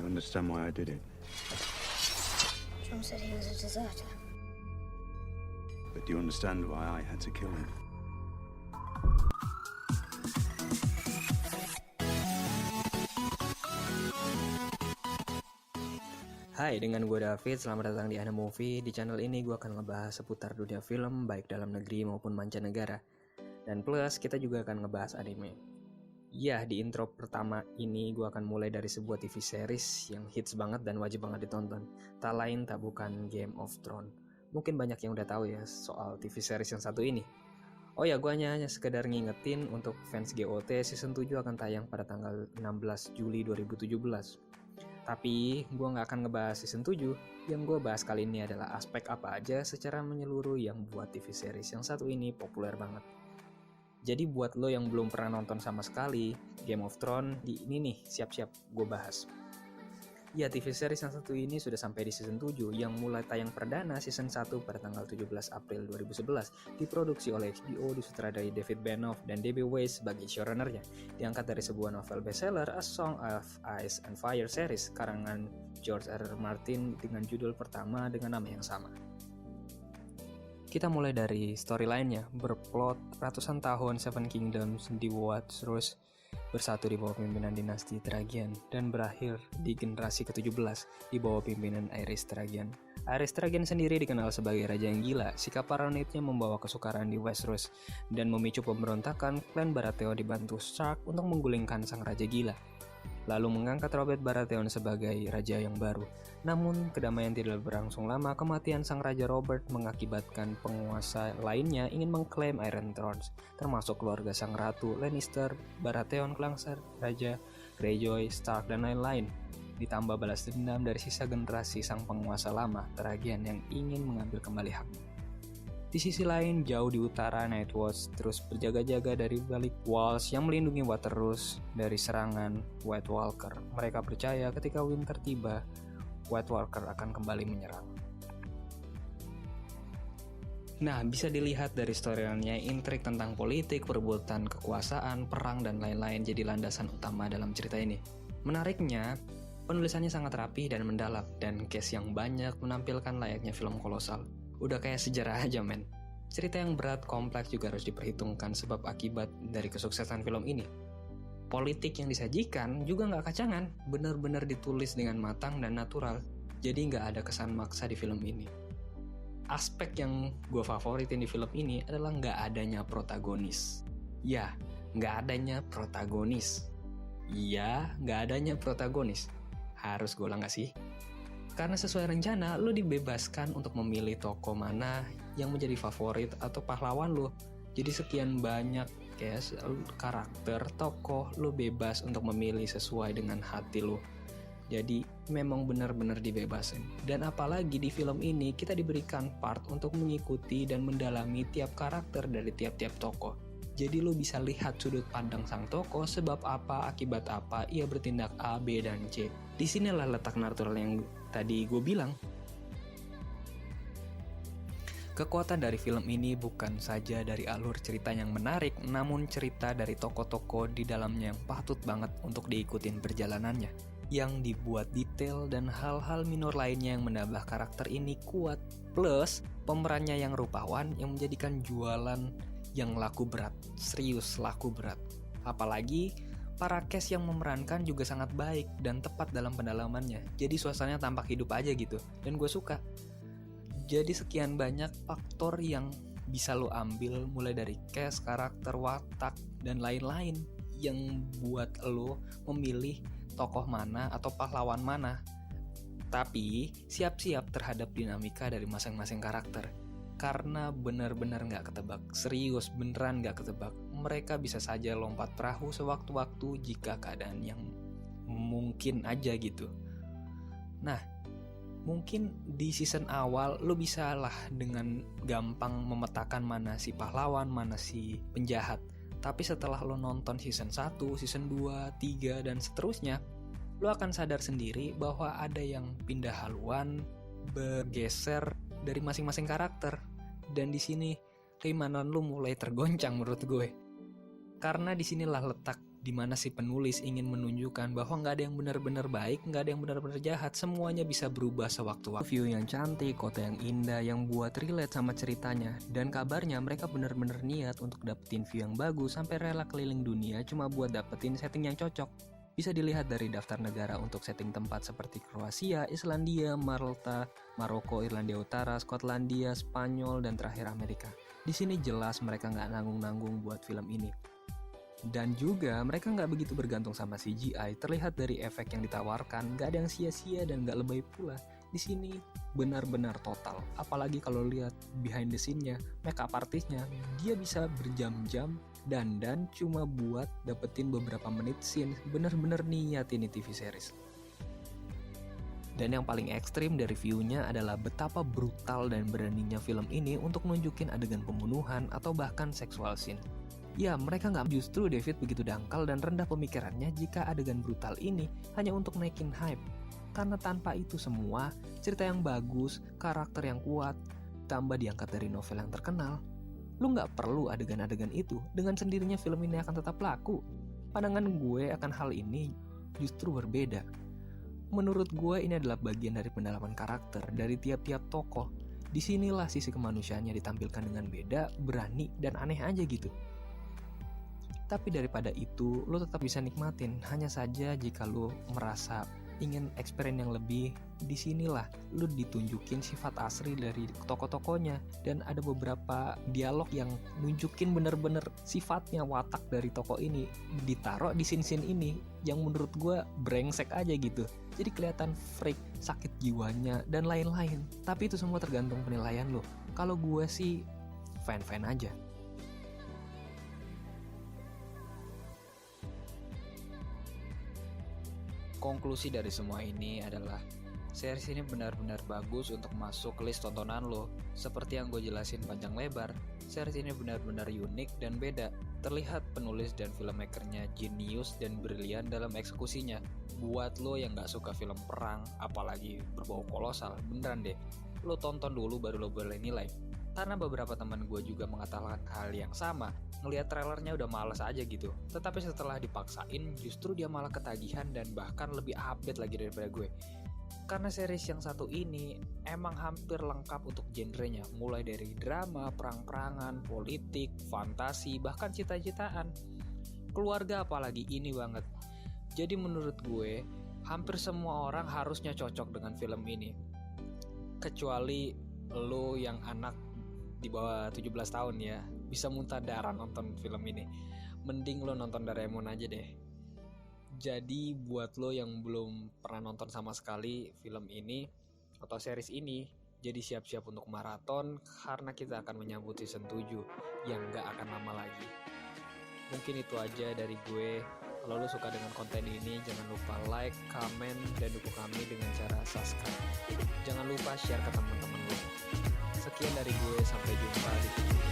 You understand why I did it? John said he was a deserter. But do you understand why I had to kill him? Hai, dengan gue David, selamat datang di Ana Movie. Di channel ini gue akan ngebahas seputar dunia film, baik dalam negeri maupun mancanegara. Dan plus, kita juga akan ngebahas anime. Ya, di intro pertama ini gue akan mulai dari sebuah TV series yang hits banget dan wajib banget ditonton. Tak lain tak bukan Game of Thrones. Mungkin banyak yang udah tahu ya soal TV series yang satu ini. Oh ya, gue hanya sekedar ngingetin untuk fans GOT, season 7 akan tayang pada tanggal 16 Juli 2017. Tapi gue gak akan ngebahas season 7. Yang gue bahas kali ini adalah aspek apa aja secara menyeluruh yang buat TV series yang satu ini populer banget. Jadi buat lo yang belum pernah nonton sama sekali Game of Thrones, di ini nih siap-siap gue bahas. Ya, TV series yang satu ini sudah sampai di season 7 yang mulai tayang perdana season 1 pada tanggal 17 April 2011. Diproduksi oleh HBO, disutradarai David Benioff dan D.B. Weiss sebagai showrunner-nya. Diangkat dari sebuah novel bestseller A Song of Ice and Fire series karangan George R.R. Martin dengan judul pertama dengan nama yang sama. Kita mulai dari storyline-nya, berplot ratusan tahun Seven Kingdoms di Westeros bersatu di bawah pimpinan dinasti Targaryen dan berakhir di generasi ke-17 di bawah pimpinan Aerys Targaryen. Aerys Targaryen sendiri dikenal sebagai raja yang gila. Sikap paranoidnya membawa kesukaran di Westeros dan memicu pemberontakan klan Baratheon dibantu Stark untuk menggulingkan sang raja gila, lalu mengangkat Robert Baratheon sebagai raja yang baru. Namun, kedamaian tidak berlangsung lama. Kematian sang raja Robert mengakibatkan penguasa lainnya ingin mengklaim Iron Throne, termasuk keluarga sang ratu Lannister, Baratheon, Langsar, Raja Greyjoy, Stark, dan lain-lain. Ditambah balas dendam dari sisa generasi sang penguasa lama, Targaryen, yang ingin mengambil kembali haknya. Di sisi lain, jauh di utara, Nightwatch terus berjaga-jaga dari balik walls yang melindungi Westeros dari serangan White Walker. Mereka percaya ketika winter tiba, White Walker akan kembali menyerang. Nah, bisa dilihat dari storyline-nya, intrik tentang politik, perebutan kekuasaan, perang, dan lain-lain jadi landasan utama dalam cerita ini. Menariknya, penulisannya sangat rapi dan mendalam, dan case yang banyak menampilkan layaknya film kolosal. Udah kayak sejarah aja, men. Cerita yang berat, kompleks juga harus diperhitungkan sebab akibat dari kesuksesan film ini. Politik yang disajikan juga nggak kacangan, benar-benar ditulis dengan matang dan natural, jadi nggak ada kesan maksa di film ini. Aspek yang gue favoritin di film ini adalah nggak adanya protagonis. Ya, nggak adanya protagonis. Iya, nggak adanya protagonis. Harus gue ulang nggak sih? Karena sesuai rencana, lo dibebaskan untuk memilih tokoh mana yang menjadi favorit atau pahlawan lo. Jadi sekian banyak karakter, tokoh, lo bebas untuk memilih sesuai dengan hati lo. Jadi memang benar-benar dibebasin. Dan apalagi di film ini kita diberikan part untuk mengikuti dan mendalami tiap karakter dari tiap-tiap tokoh. Jadi lo bisa lihat sudut pandang sang tokoh, sebab apa, akibat apa, ia bertindak A, B, dan C. Disinilah letak natural yang tadi gue bilang. Kekuatan dari film ini bukan saja dari alur cerita yang menarik, namun cerita dari tokoh-tokoh di dalamnya yang patut banget untuk diikutin perjalanannya, yang dibuat detail dan hal-hal minor lainnya yang menambah karakter ini kuat. Plus, pemerannya yang rupawan yang menjadikan jualan yang laku berat, serius laku berat. Apalagi para cast yang memerankan juga sangat baik dan tepat dalam pendalamannya. Jadi suasananya tampak hidup aja gitu, dan gue suka. Jadi sekian banyak faktor yang bisa lo ambil, mulai dari cast, karakter, watak, dan lain-lain yang buat lo memilih tokoh mana atau pahlawan mana. Tapi siap-siap terhadap dinamika dari masing-masing karakter. Karena benar-benar gak ketebak, serius beneran gak ketebak. Mereka bisa saja lompat perahu sewaktu-waktu jika keadaan yang mungkin aja gitu. Nah, mungkin di season awal lo bisa lah dengan gampang memetakan mana si pahlawan, mana si penjahat. Tapi setelah lo nonton season 1, season 2, 3, dan seterusnya, lo akan sadar sendiri bahwa ada yang pindah haluan, bergeser dari masing-masing karakter. Dan di sini keimanan lu mulai tergoncang menurut gue. Karena disinilah letak Dimana si penulis ingin menunjukkan bahwa nggak ada yang benar-benar baik, nggak ada yang benar-benar jahat, semuanya bisa berubah sewaktu-waktu. View yang cantik, kota yang indah, yang buat relate sama ceritanya, dan kabarnya mereka benar-benar niat untuk dapetin view yang bagus sampai rela keliling dunia cuma buat dapetin setting yang cocok. Bisa dilihat dari daftar negara untuk setting tempat seperti Kroasia, Islandia, Malta, Maroko, Irlandia Utara, Skotlandia, Spanyol, dan terakhir Amerika. Di sini jelas mereka nggak nanggung-nanggung buat film ini. Dan juga mereka nggak begitu bergantung sama CGI, terlihat dari efek yang ditawarkan, nggak ada yang sia-sia dan nggak lebay pula. Di sini benar-benar total, apalagi kalau lihat behind the scene-nya, makeup artisnya, dia bisa berjam-jam dandan cuma buat dapetin beberapa menit scene, benar-benar niat ini TV series. Dan yang paling ekstrim dari view-nya adalah betapa brutal dan beraninya film ini untuk nunjukin adegan pembunuhan atau bahkan seksual scene. Ya, mereka nggak, justru David begitu dangkal dan rendah pemikirannya jika adegan brutal ini hanya untuk naikin hype. Karena tanpa itu semua, cerita yang bagus, karakter yang kuat, tambah diangkat dari novel yang terkenal, lu nggak perlu adegan-adegan itu, dengan sendirinya film ini akan tetap laku. Pandangan gue akan hal ini justru berbeda. Menurut gue ini adalah bagian dari pendalaman karakter dari tiap-tiap tokoh. Disinilah sisi kemanusiaannya ditampilkan dengan beda, berani, dan aneh aja gitu. Tapi daripada itu, lo tetap bisa nikmatin. Hanya saja jika lo merasa ingin experience yang lebih, disinilah lo ditunjukin sifat asli dari tokoh-tokohnya. Dan ada beberapa dialog yang nunjukin bener-bener sifatnya, watak dari tokoh ini ditaruh di scene-scene ini, yang menurut gue brengsek aja gitu. Jadi kelihatan freak, sakit jiwanya, dan lain-lain. Tapi itu semua tergantung penilaian lo. Kalau gue sih fan-fan aja. Konklusi dari semua ini adalah series ini benar-benar bagus untuk masuk ke list tontonan lo. Seperti yang gue jelasin panjang lebar, series ini benar-benar unik dan beda. Terlihat penulis dan filmmakernya jenius dan brilian dalam eksekusinya. Buat lo yang gak suka film perang, apalagi berbau kolosal, beneran deh, lo tonton dulu baru lo boleh nilai. Karena beberapa teman gue juga mengatakan hal yang sama, ngelihat trailernya udah males aja gitu. Tetapi setelah dipaksain, justru dia malah ketagihan dan bahkan lebih update lagi daripada gue. Karena series yang satu ini emang hampir lengkap untuk genrenya, mulai dari drama, perang-perangan, politik, fantasi, bahkan cita-citaan. Keluarga apalagi ini banget. Jadi menurut gue, hampir semua orang harusnya cocok dengan film ini. Kecuali lo yang anak di bawah 17 tahun ya, bisa muntah darah nonton film ini. Mending lo nonton Doraemon aja deh. Jadi buat lo yang belum pernah nonton sama sekali film ini atau series ini, jadi siap-siap untuk maraton karena kita akan menyambut season 7 yang gak akan lama lagi. Mungkin itu aja dari gue. Kalau lo suka dengan konten ini, jangan lupa like, comment, dan dukung kami dengan cara subscribe. Jangan lupa share ke teman-teman lo. Sekian dari gue, sampai jumpa di video